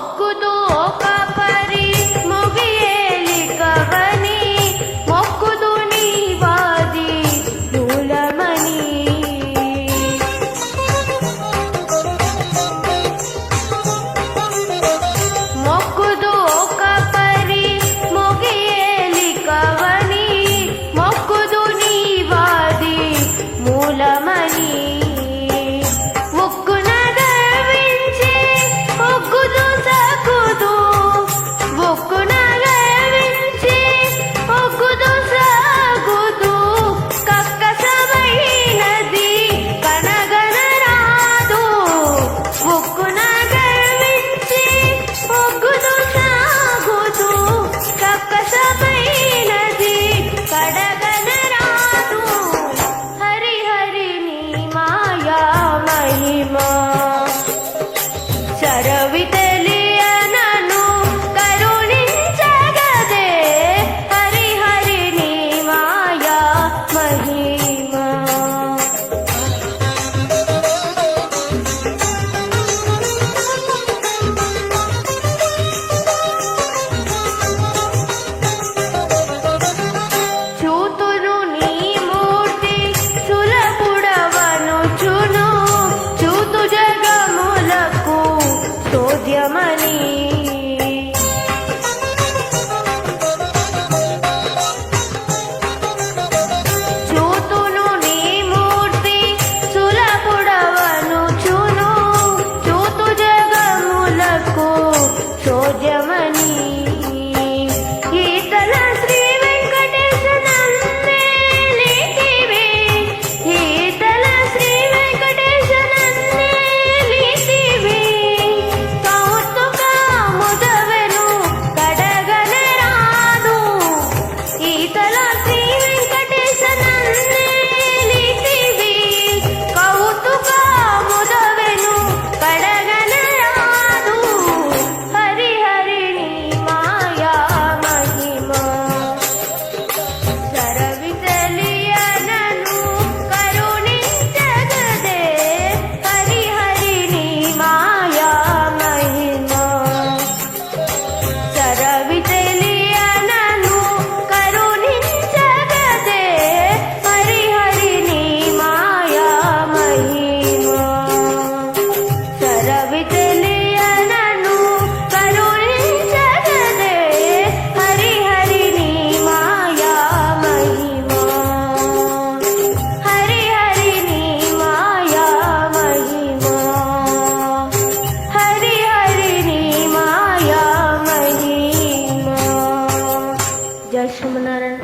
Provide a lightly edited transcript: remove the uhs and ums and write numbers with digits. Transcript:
మొక్కుదు ఒక పరి ముగియేలి కవని మొక్కుదు నీవాది మూలమని మొక్కుదు ఒక పరి ముగియేలి కవని మొక్కుదు నీవాది మూలమని చరవి తెలియనను కరుణించగదే హరి హరి నీ మాయా మహిమా చూతును నీ మూర్తి సులభుడవనుచును చూతు జగములకు సోద్యమని చూతును నీ మూర్తి సులభుడవనుచును చూతు జగములకు సోద్యమని ఈతల శ్రీ వెంకటేశ నందేలితివి ఈతల శ్రీ వెంకటేశ నందేలితివి కౌతుక ముదవెను కడగనరాదు ఈతల శ్రీ వెంకటేశ నందేలితివి కౌతుక ముదవెను కడగనరాదు హరి హరి నీ మాయా మహిమా చరవి తెలియనను కరుణించగదే హరి హరి నీ మాయా మహిమా చరవి తెలియనను కరుణించగదే హరి హరి నీ మాయా మహిమా చరవి తెలియనను కరుణించగదే హరి హరి నీ మాయా మహిమా హరి హరి నీ మాయా మహిమా హరి హరి నీ మాయా మహిమా జయ శ్రీమన్నారాయణ.